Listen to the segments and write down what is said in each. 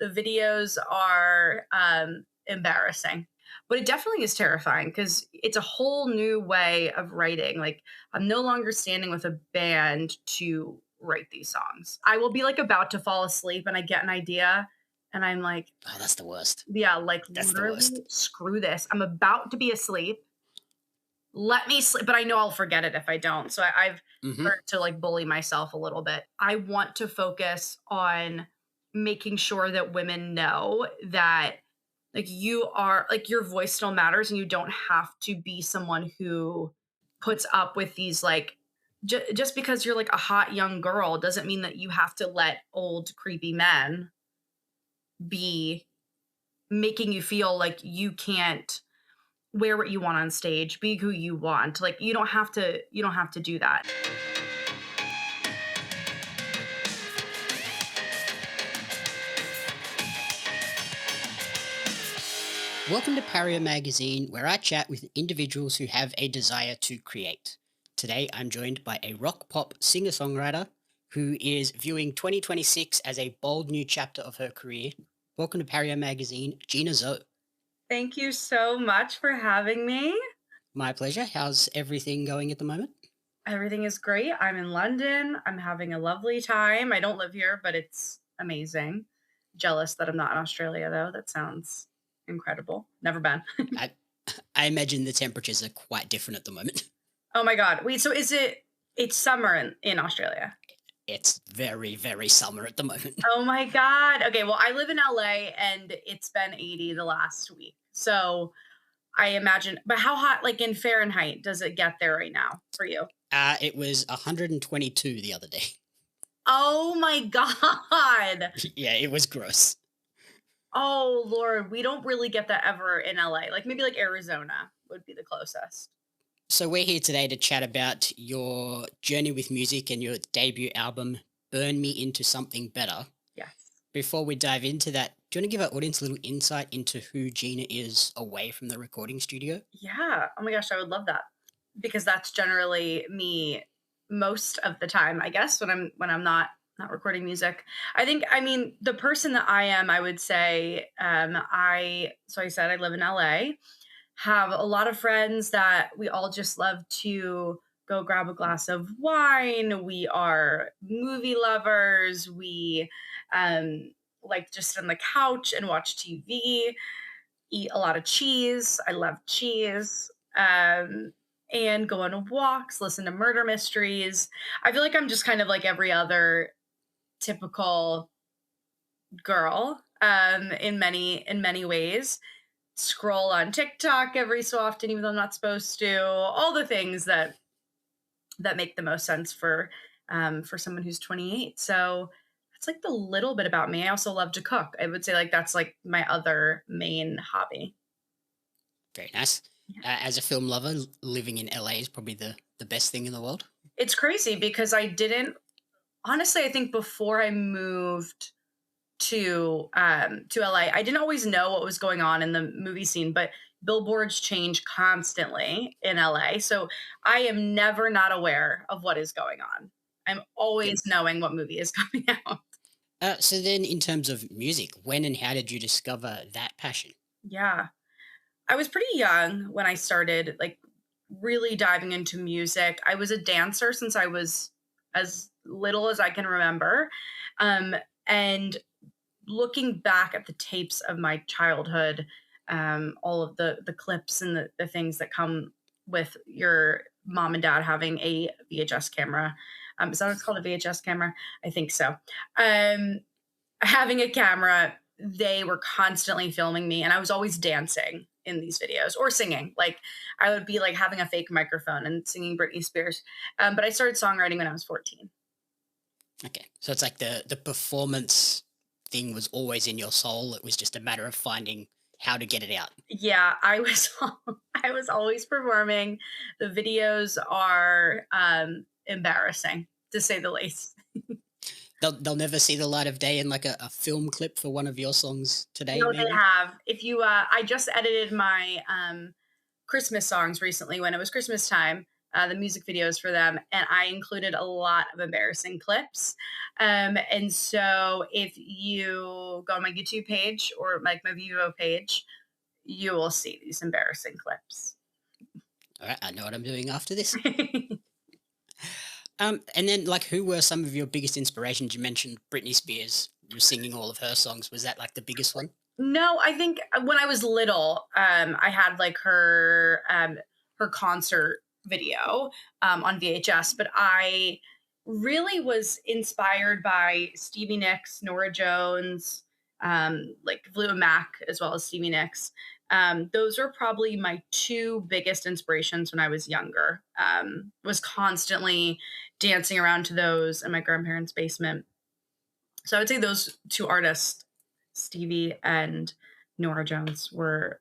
The videos are embarrassing. But it definitely is terrifying because it's a whole new way of writing. Like, I'm no longer standing with a band to write these songs. I will be like about to fall asleep and I get an idea and I'm like, Oh, that's the worst. yeah, like That's the literally worst. screw this. I'm about to be asleep. Let me sleep, but I know I'll forget it if I don't. So I've Hmm. learned to like bully myself a little bit. I want to focus on making sure that women know that like you are like your voice still matters and you don't have to be someone who puts up with these like just because you're like a hot young girl doesn't mean that you have to let old creepy men be making you feel like you can't wear what you want on stage, be who you want. Like you don't have to do that. Welcome to Pario magazine, where I chat with individuals who have a desire to create. Today, I'm joined by a rock pop singer songwriter who is viewing 2026 as a bold new chapter of her career. Welcome to Pario magazine, Gina Zo. Thank you so much for having me. My pleasure. How's everything going at the moment? Everything is great. I'm in London. I'm having a lovely time. I don't live here, but it's amazing. Jealous that I'm not in Australia though. That sounds incredible. Never been. I, I imagine the temperatures are quite different at the moment. Oh my god. Wait, so it's summer in Australia? It's very, very summer at the moment. Oh my god. Okay, well I live in LA and it's been 80 the last week. So I imagine, but how hot, like in Fahrenheit, does it get there right now for you? It was 122 the other day. Oh my God. Yeah, it was gross. Oh Lord, we don't really get that ever in LA. Like maybe like Arizona would be the closest. So we're here today to chat about your journey with music and your debut album, Burn Me Into Something Better. Yes. Before we dive into that, do you want to give our audience a little insight into who Gina is away from the recording studio? Yeah. Oh my gosh, I would love that. Because that's generally me most of the time, I guess, when I'm not recording music. I mean, the person that I am, I would say, I said I live in LA, have a lot of friends that we all just love to go grab a glass of wine. We are movie lovers. We like just sit on the couch and watch TV, eat a lot of cheese. I love cheese. And go on walks, listen to murder mysteries. I feel like I'm just kind of like every other typical girl in many ways. Scroll on TikTok every so often, even though I'm not supposed to. All the things that make the most sense for someone who's 28. So that's like the little bit about me. I also love to cook. I would say like that's like my other main hobby. Very nice. As a film lover, living in LA is probably the best thing in the world. It's crazy because I didn't honestly, I think before I moved to LA, I didn't always know what was going on in the movie scene, but billboards change constantly in LA. So I am never not aware of what is going on. I'm Yep. always knowing what movie is coming out. So then, in terms of music, when and how did you discover that passion? Yeah. I was pretty young when I started like really diving into music. I was a dancer since I was as little as I can remember. Um, and looking back at the tapes of my childhood, all of the clips and the things that come with your mom and dad having a VHS camera. Is that what it's called? A VHS camera? I think so. Um, Having a camera, they were constantly filming me, and I was always dancing in these videos or singing. Like I would be like having a fake microphone and singing Britney Spears. But I started songwriting when I was 14. Okay, so it's like the performance thing was always in your soul. It was just a matter of finding how to get it out. Yeah, I was I was always performing. The videos are embarrassing to say the least. They'll never see the light of day in like a film clip for one of your songs today, No, they maybe. have. If you I just edited my Christmas songs recently when it was Christmas time. the music videos for them, and I included a lot of embarrassing clips. And so if you go on my YouTube page or like my Vivo page, you will see these embarrassing clips. All right, I know what I'm doing after this. And then like, who were some of your biggest inspirations? You mentioned Britney Spears. You were singing all of her songs. Was that like the biggest one? No, I think when I was little, I had like her concert video on VHS, but I really was inspired by Stevie Nicks, Nora Jones, like Fleetwood Mac, as well as Stevie Nicks. Those were probably my two biggest inspirations when I was younger. Was constantly dancing around to those in my grandparents' basement. So I would say those two artists, Stevie and Nora Jones, were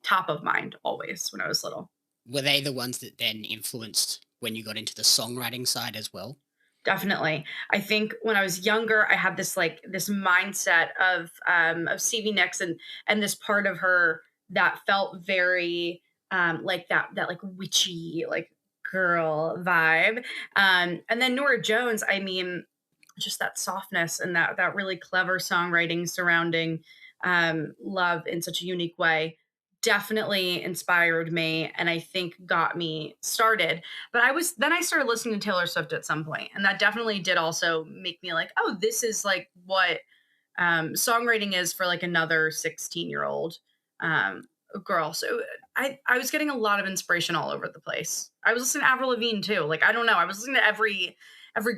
top of mind always when I was little. Were they the ones that then influenced when you got into the songwriting side as well? Definitely. I think when I was younger, I had this mindset of Stevie Nicks and this part of her that felt very like that like witchy like girl vibe. And then Nora Jones, I mean, just that softness and that really clever songwriting surrounding love in such a unique way definitely inspired me and I think got me started. But I started listening to Taylor Swift at some point, and that definitely did also make me like, oh, this is like what songwriting is for like another 16-year-old girl. So I was getting a lot of inspiration all over the place. I was listening to Avril Lavigne too. Like I don't know, I was listening to every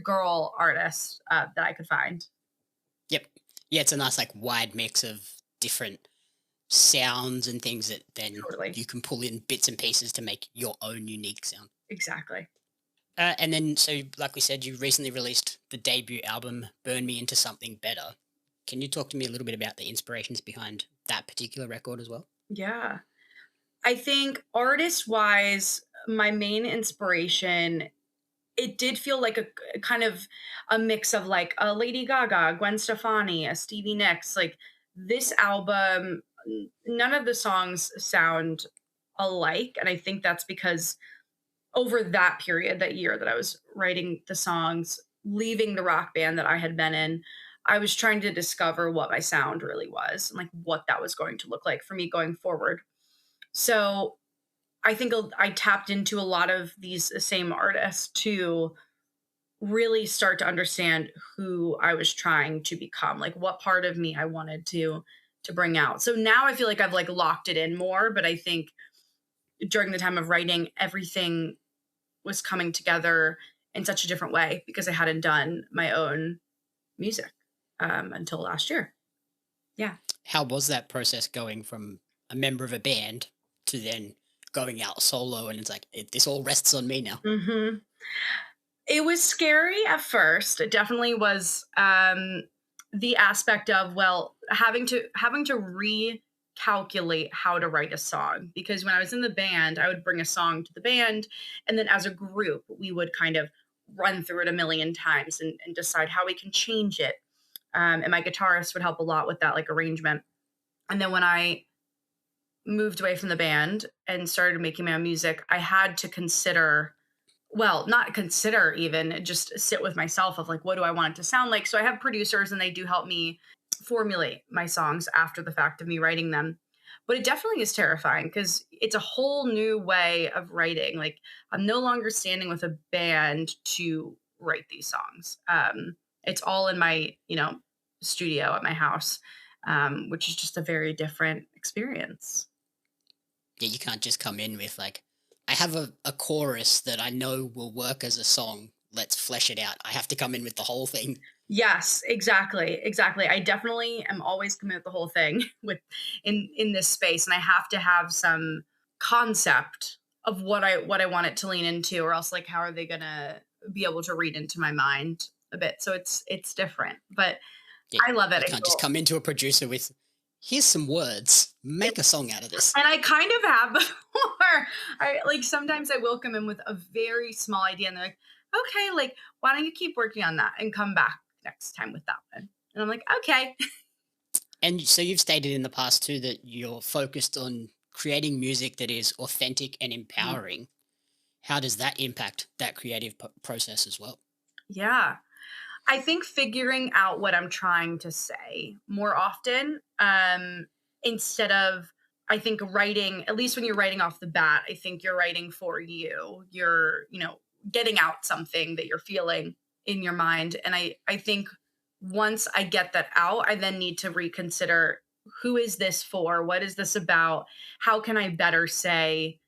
girl artist that I could find. Yep. Yeah, it's a nice like wide mix of different sounds and things that then Totally. you can pull in bits and pieces to make your own unique sound. Exactly. And then, so like we said, you recently released the debut album, Burn Me Into Something Better. Can you talk to me a little bit about the inspirations behind that particular record as well? Yeah. I think artist wise, my main inspiration, it did feel like a kind of a mix of like a Lady Gaga, Gwen Stefani, a Stevie Nicks. Like this album, none of the songs sound alike. And I think that's because over that period, that year that I was writing the songs, leaving the rock band that I had been in, I was trying to discover what my sound really was and like what that was going to look like for me going forward. So I think I tapped into a lot of these same artists to really start to understand who I was trying to become, like what part of me I wanted to bring out. So now I feel like I've like locked it in more, but I think during the time of writing, everything was coming together in such a different way because I hadn't done my own music until last year. Yeah. How was that process going from a member of a band to then going out solo and it's like, this all rests on me now? hmm It was scary at first. It definitely was the aspect of well having to recalculate how to write a song because when I was in the band, I would bring a song to the band, and then as a group, we would kind of run through it a million times and decide how we can change it. And my guitarist would help a lot with that like arrangement. And then when I moved away from the band and started making my own music, I had to consider well, not consider even, just sit with myself of like, what do I want it to sound like? So I have producers and they do help me formulate my songs after the fact of me writing them. But it definitely is terrifying because it's a whole new way of writing. Like I'm no longer standing with a band to write these songs. It's all in my, studio at my house, which is just a very different experience. Yeah, you can't just come in with like, I have a chorus that I know will work as a song. Let's flesh it out. I have to come in with the whole thing. Yes, exactly, exactly. I definitely am always committed the whole thing with in this space, and I have to have some concept of what I want it to lean into, or else like how are they gonna be able to read into my mind a bit? So it's different, but Yeah, I love it. you I can't just feel come into a producer with, here's some words, make a song out of this. and I kind of have before. I like sometimes I will come in with a very small idea and they're like, okay, like why don't you keep working on that and come back next time with that one? And I'm like, okay. And so you've stated in the past too that you're focused on creating music that is authentic and empowering. how does that impact that creative process as well? Yeah. I think figuring out what I'm trying to say more often, instead of, I think writing, at least when you're writing off the bat, I think you're writing for you. You're, getting out something that you're feeling in your mind. And I think once I get that out, I then need to reconsider, who is this for? What is this about? How can I better say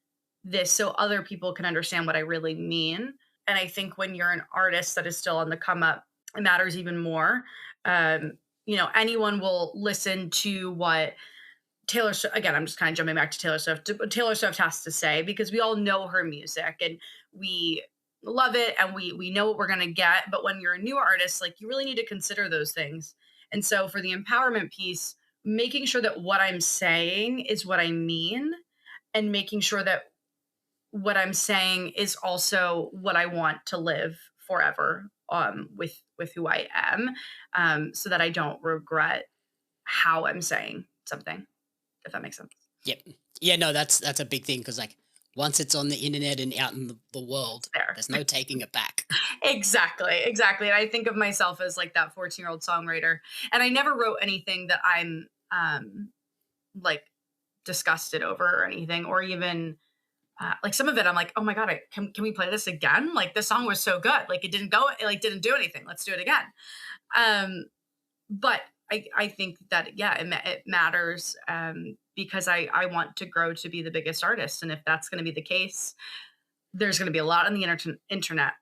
this so other people can understand what I really mean? And I think when you're an artist that is still on the come up, it matters even more. Anyone will listen to what Taylor Swift, again, I'm just kind of jumping back to Taylor Swift, what Taylor Swift has to say, because we all know her music and we love it and we know what we're going to get. But when you're a new artist, like, you really need to consider those things. And so for the empowerment piece, making sure that what I'm saying is what I mean, and making sure that what I'm saying is also what I want to live forever, with who I am, so that I don't regret how I'm saying something, if that makes sense. Yep. Yeah, no, that's a big thing because like once it's on the internet and out in the world, There. there's no taking it back. Exactly, exactly. And I think of myself as like that 14-year-old songwriter. And I never wrote anything that I'm like disgusted over or anything, or even like some of it I'm like, oh my god, can we play this again? Like, this song was so good, like it didn't do anything, let's do it again. um but I think that, yeah, it matters, because I want to grow to be the biggest artist, and if that's going to be the case, there's going to be a lot on the internet,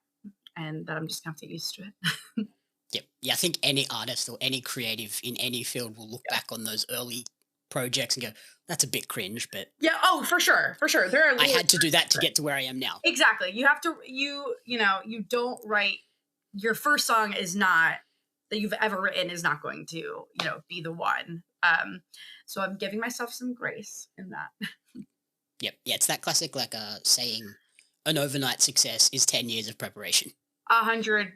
and that I'm just going to have to get used to it. Yep. Yeah, I think any artist or any creative in any field will look Yeah. back on those early projects and go, "That's a bit cringe, but Yeah. Oh, for sure, for sure. There are I little had to do that to get to where I am now." exactly. You have to, you don't write, your first song is not, that you've ever written, is not going to, be the one. So I'm giving myself some grace in that. Yep. Yeah, it's that classic like saying an overnight success is 10 years of preparation. 100%.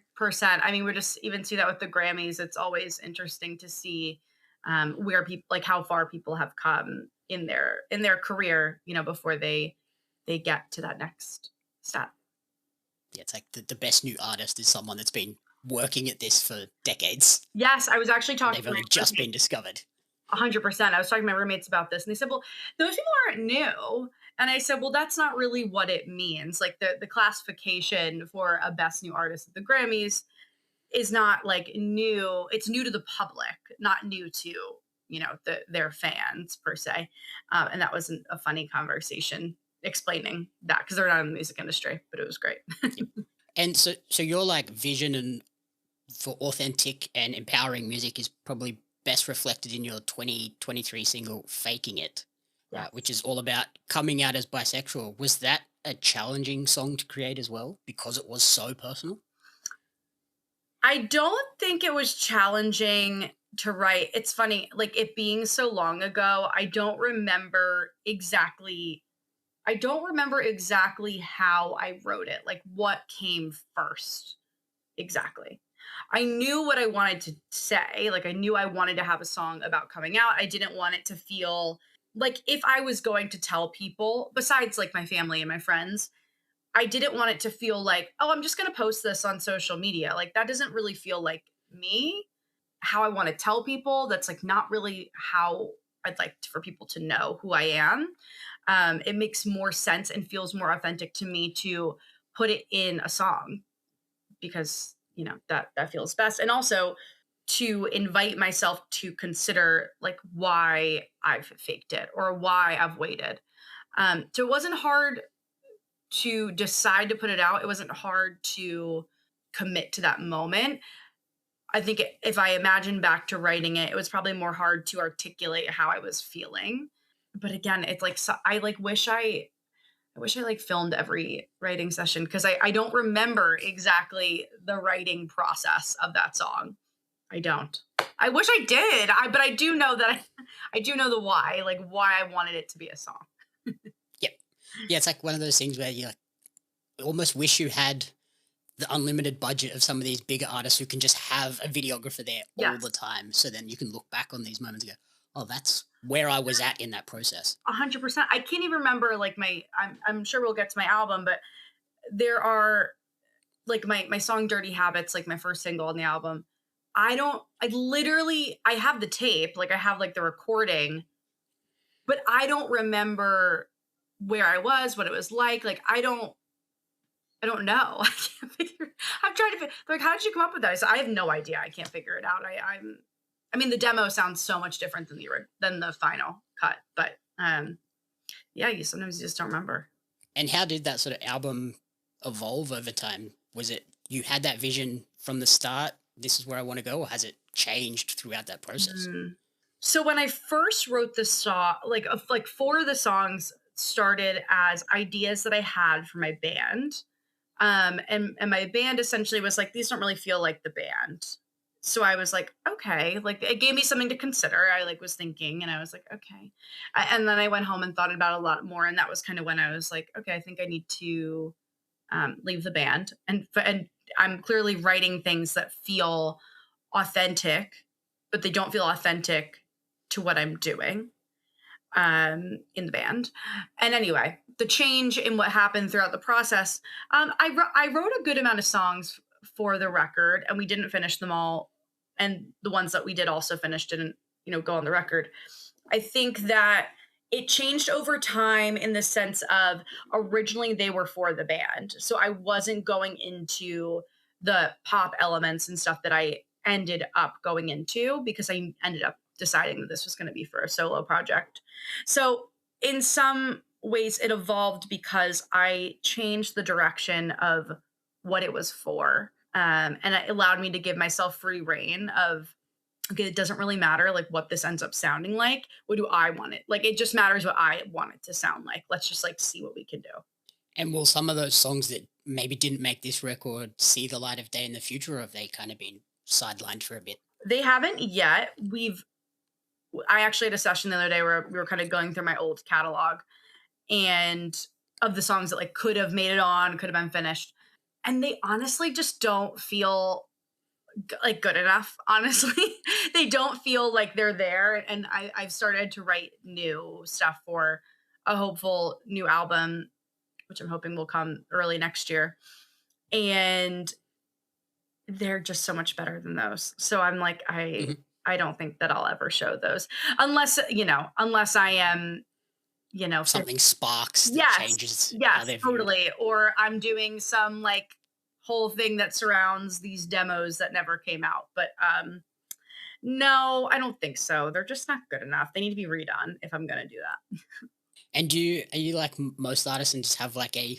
I mean, we just even see that with the Grammys. It's always interesting to see, where people, like, how far people have come in their career, before they get to that next step. Yeah, it's like the best new artist is someone that's been working at this for decades Yes, I was actually and talking they've to my only just been roommate. discovered. 100%. I was talking to my roommates about this, and they said, "Well, those people aren't new." And I said, "Well, that's not really what it means. Like, the classification for a best new artist at the Grammys is not like new. It's new to the public, not new to, their fans per se." And that was a funny conversation explaining that, because they're not in the music industry, but it was great. Yep. And so your like vision and for authentic and empowering music is probably best reflected in your 2023 single "Faking It," which Yes. is all about coming out as bisexual. Was that a challenging song to create as well because it was so personal? I don't think it was challenging to write. It's funny, like, it being so long ago, I don't remember exactly how I wrote it, like what came first exactly. I knew what I wanted to say, like I knew I wanted to have a song about coming out. I didn't want it to feel like, if I was going to tell people besides like my family and my friends, I didn't want it to feel like, oh, I'm just going to post this on social media. Like, that doesn't really feel like me, how I want to tell people. That's like not really how I'd like for people to know who I am. It makes more sense and feels more authentic to me to put it in a song, because, that feels best. And also to invite myself to consider like why I've faked it or why I've waited. So it wasn't hard to decide to put it out. It wasn't hard to commit to that moment. I think if I imagine back to writing it, it was probably more hard to articulate how I was feeling. But again, it's like, so I like I wish I like filmed every writing session, because I don't remember exactly the writing process of that song. I don't. I wish I did. But I do know that I do know the why, like why I wanted it to be a song. Yep. Yeah, it's like one of those things where you like, almost wish you had the unlimited budget of some of these bigger artists who can just have a videographer there all Yes. the time. So then you can look back on these moments and go, oh, that's where I was at in that process. 100%. I can't even remember like I'm sure we'll get to my album, but there are like my song Dirty Habits, like my first single on the album. I have the tape, like I have like the recording, but I don't remember where I was, what it was like. Like I don't know. I can't figure. I've tried to like. How did you come up with that? I have no idea. I can't figure it out. I mean, the demo sounds so much different than the final cut, but yeah. You sometimes you just don't remember. And how did that sort of album evolve over time? Was it you had that vision from the start? This is where I want to go, or has it changed throughout that process? Mm. So when I first wrote the song, like four of the songs started as ideas that I had for my band. And my band essentially was like, these don't really feel like the band. So I was like, okay, like it gave me something to consider. I like was thinking and I was like, okay. And then I went home and thought about it a lot more. And that was kind of when I was like, okay, I think I need to leave the band. And I'm clearly writing things that feel authentic, but they don't feel authentic to what I'm doing in the band. And anyway, the change in what happened throughout the process, I wrote a good amount of songs for the record, and we didn't finish them all. And the ones that we did also finish didn't, go on the record. I think that it changed over time in the sense of originally they were for the band. So I wasn't going into the pop elements and stuff that I ended up going into because I ended up deciding that this was going to be for a solo project. So in some ways it evolved because I changed the direction of what it was for. And it allowed me to give myself free reign of okay, it doesn't really matter like what this ends up sounding like. What do I want it? Like it just matters what I want it to sound like. Let's just like see what we can do. And will some of those songs that maybe didn't make this record see the light of day in the future, or have they kind of been sidelined for a bit? They haven't yet. I actually had a session the other day where we were kind of going through my old catalog and of the songs that like could have made it on, could have been finished. And they honestly just don't feel like good enough. Honestly, they don't feel like they're there. And I've started to write new stuff for a hopeful new album, which I'm hoping will come early next year. And they're just so much better than those. So I'm like, Mhm. I don't think that I'll ever show those unless I am, Something sparks that yes, changes how yes, they're viewed. totally. Or I'm doing some like whole thing that surrounds these demos that never came out. But no, I don't think so. They're just not good enough. They need to be redone if I'm gonna do that. And are you like most artists and just have like a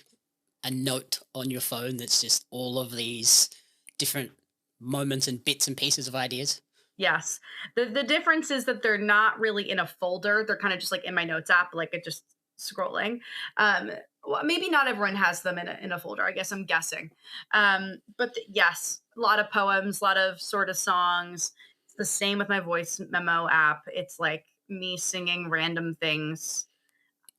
note on your phone that's just all of these different moments and bits and pieces of ideas? Yes. The difference is that they're not really in a folder. They're kind of just like in my notes app, like it just scrolling. Well, maybe not everyone has them in a folder. I guess I'm guessing. But yes, a lot of poems, a lot of sort of songs. It's the same with my voice memo app. It's like me singing random things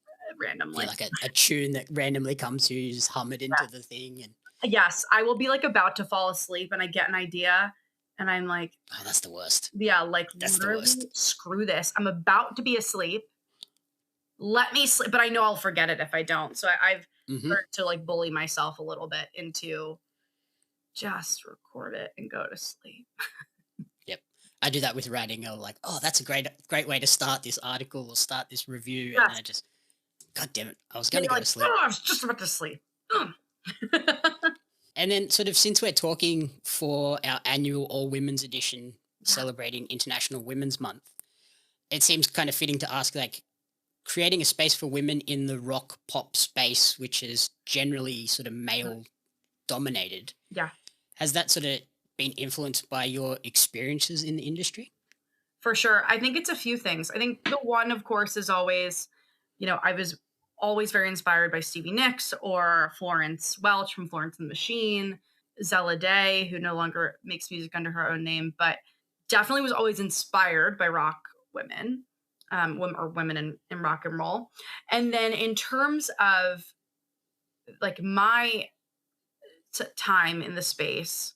Yeah, randomly. like a tune that randomly comes to you, you just hum it into Yes. the thing, and Yes, I will be like about to fall asleep and I get an idea and I'm like, oh, that's the worst. yeah, like That's the literally worst. screw this. I'm about to be asleep. Let me sleep, but I know I'll forget it if I don't. So I've Hmm. learned to like bully myself a little bit into just record it and go to sleep. Yep. I do that with writing. I'm like, oh, that's a great way to start this article or start this review, and then Yes. I just, God damn it, I was And going to you're go like, to sleep. oh, I was just about to sleep. Ugh. And then, sort of, since we're talking for our annual All Women's edition Yeah, celebrating International Women's Month, it seems kind of fitting to ask, like, creating a space for women in the rock pop space, which is generally sort of male dominated, yeah, has that sort of been influenced by your experiences in the industry? for sure. I think it's a few things. I think the one, of course, is always, I was always very inspired by Stevie Nicks or Florence Welch from Florence and the Machine, Zella Day, who no longer makes music under her own name, but definitely was always inspired by rock women, or women in rock and roll. And then in terms of like my time in the space,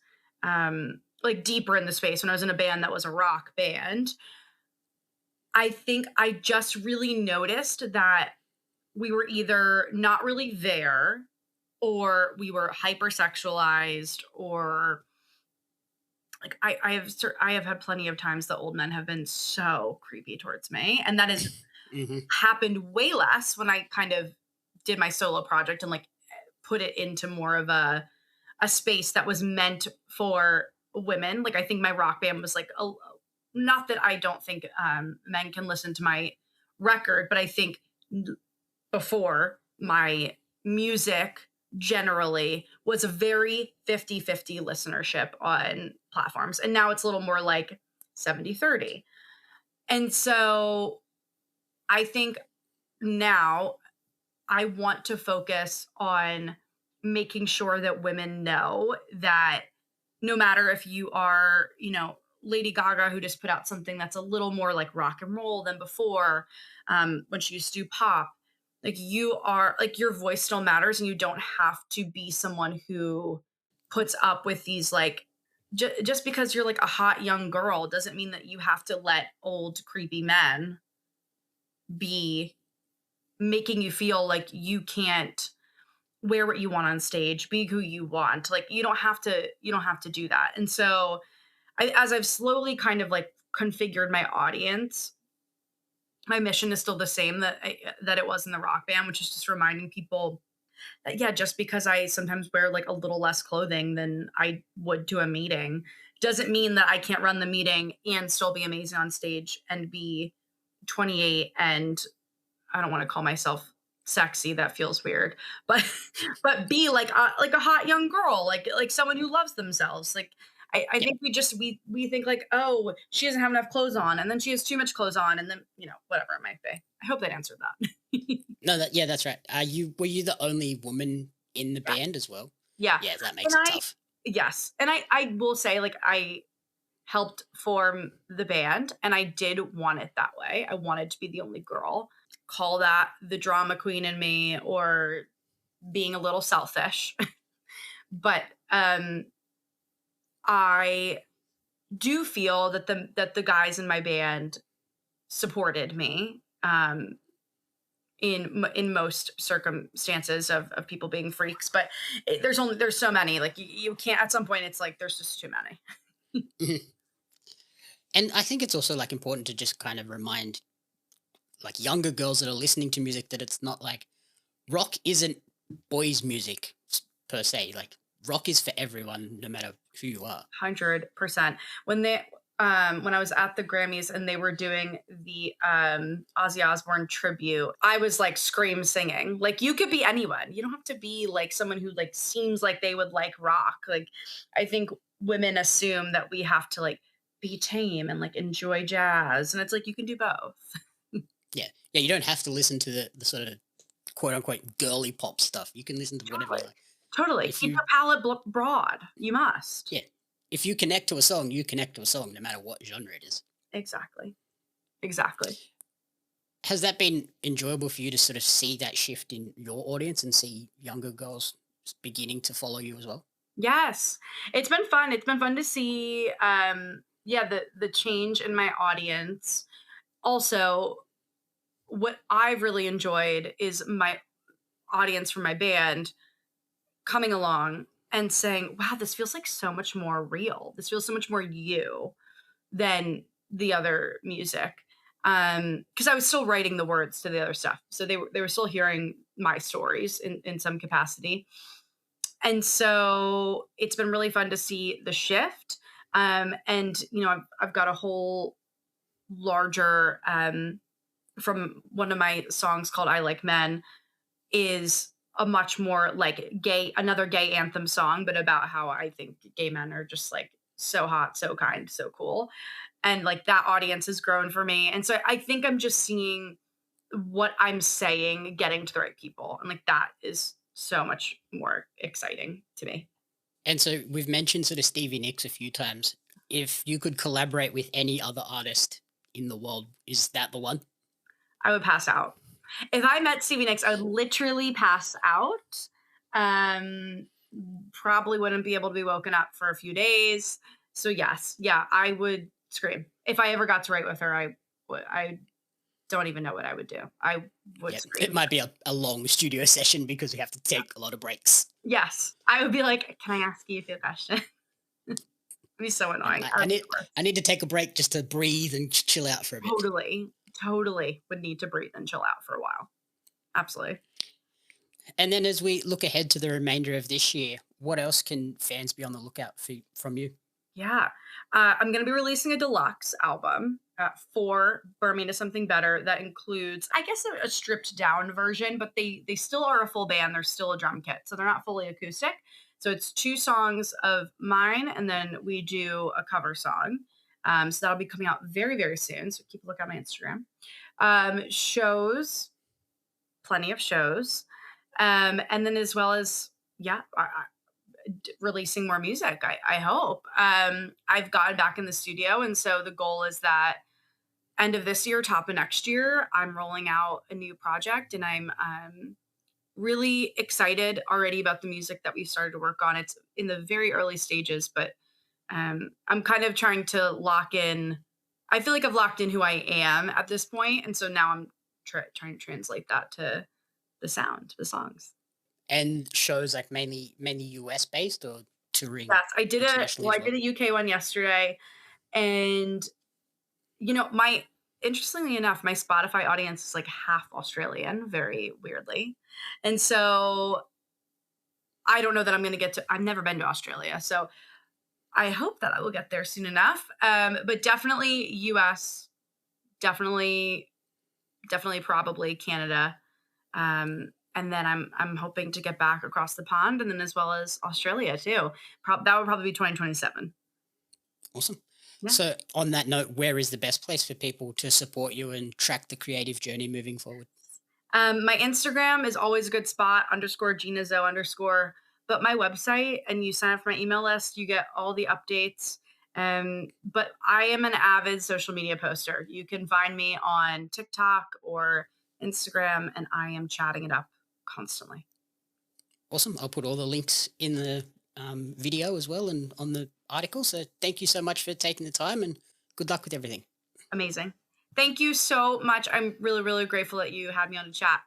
like deeper in the space when I was in a band that was a rock band, I think I just really noticed that we were either not really there or we were hypersexualized, or like I have had plenty of times that old men have been so creepy towards me, and that has Hmm. happened way less when I kind of did my solo project and like put it into more of a space that was meant for women. Like I think my rock band was like not that I don't think men can listen to my record, but I think before my music generally was a very 50-50 listenership on platforms, and now it's a little more like 70-30. And so I think now I want to focus on making sure that women know that no matter if you are, Lady Gaga, who just put out something that's a little more like rock and roll than before, when she used to do pop, like you are, like your voice still matters, and you don't have to be someone who puts up with these like, just because you're like a hot young girl doesn't mean that you have to let old creepy men be making you feel like you can't wear what you want on stage, be who you want. Like you don't have to do that. And so as I've slowly kind of like configured my audience, my mission is still the same that it was in the rock band, which is just reminding people that yeah, just because I sometimes wear like a little less clothing than I would to a meeting doesn't mean that I can't run the meeting and still be amazing on stage and be 28, and I don't want to call myself sexy. That feels weird, but but be like a hot young girl, like someone who loves themselves. Like I Yeah. think we think like, oh, she doesn't have enough clothes on, and then she has too much clothes on, and then whatever it might be. I hope that answered that. No, yeah, that's right. Were you the only woman in the Yeah, band as well? yeah, Yeah, that and makes it tough. yes, and I will say like I helped form the band, and I did want it that way. I wanted to be the only girl. Call that the drama queen in me, or being a little selfish. But I do feel that the guys in my band supported me in most circumstances of people being freaks. But there's so many, like you can't, at some point it's like there's just too many. Mhm. And I think it's also like important to just kind of remind like younger girls that are listening to music that it's not like rock isn't boys' music per se. Like rock is for everyone, no matter who you are. 100%. When I was at the Grammys and they were doing the Ozzy Osbourne tribute, I was like scream singing. Like you could be anyone. You don't have to be like someone who like seems like they would like rock. Like I think women assume that we have to like be tame and like enjoy jazz, and it's like you can do both. Yeah, yeah. You don't have to listen to the sort of quote unquote girly pop stuff. You can listen to whatever you Totally. like. Totally. If Keep you your palette broad. You must. Yeah, if you connect to a song, you connect to a song, no matter what genre it is. Exactly. Exactly. Has that been enjoyable for you to sort of see that shift in your audience and see younger girls beginning to follow you as well? Yes. It's been fun. It's been fun to see yeah, the change in my audience. Also, what I've really enjoyed is my audience from my band coming along and saying, "Wow, this feels like so much more real. This feels so much more you than the other music." Because I was still writing the words to the other stuff. So they were still hearing my stories in some capacity. And so it's been really fun to see the shift. And I've got a whole larger from one of my songs called I Like Men is a much more like another gay anthem song, but about how I think gay men are just like so hot, so kind, so cool. And like that audience has grown for me. And so I think I'm just seeing what I'm saying getting to the right people. And like that is so much more exciting to me. And so we've mentioned sort of Stevie Nicks a few times. If you could collaborate with any other artist in the world, is that the one? I would pass out. If I met Stevie Nicks, I would literally pass out. Um, Probably wouldn't be able to be woken up for a few days. So yes, yeah, I would scream if I ever got to write with her. I would. I don't even know what I would do. I would Yeah, it scream. might be a long studio session because we have to Yeah. take a lot of breaks. Yes. I would be like, "Can I ask you a few questions?" It'd be so And annoying. I, I I would be need the worst. I need to take a break just to breathe and chill out for a bit. Totally, totally would need to breathe and chill out for a while. Absolutely. And then as we look ahead to the remainder of this year, what else can fans be on the lookout for from you? Yeah. I'm going to be releasing a deluxe album for Burn Me to Something Better that includes, I guess, a stripped down version, but they still are a full band. They're still a drum kit. So they're not fully acoustic. So it's two songs of mine, and then we do a cover song. So that'll be coming out very, very soon. So keep a look at my Instagram. Shows, plenty of shows. And then as well as, yeah, releasing more music. I hope. I've gotten back in the studio, and so the goal is that end of this year, top of next year, I'm rolling out a new project, and I'm really excited already about the music that we've started to work on. It's in the very early stages, but I'm kind of trying to lock in. I feel like I've locked in who I am at this point, and so now I'm trying to translate that to the sound, the songs. And shows like mainly US based or touring Yes, I did a internationally well, as I did well? a UK one yesterday, and my interestingly enough, my Spotify audience is like half Australian, very weirdly. And so I don't know that I'm going to get to, I've never been to Australia. So I hope that I will get there soon enough. But definitely US, definitely, definitely probably Canada. And then I'm hoping to get back across the pond and then as well as Australia too. That would probably be 2027. Awesome. Yeah. So on that note, where is the best place for people to support you and track the creative journey moving forward? My Instagram is always a good spot, underscore Gina Zo underscore. But my website, and you sign up for my email list, you get all the updates. But I am an avid social media poster. You can find me on TikTok or Instagram, and I am chatting it up constantly. Awesome. I'll put all the links in the video as well and on the article. So thank you so much for taking the time and good luck with everything. Amazing. Thank you so much. I'm really, really grateful that you had me on to chat.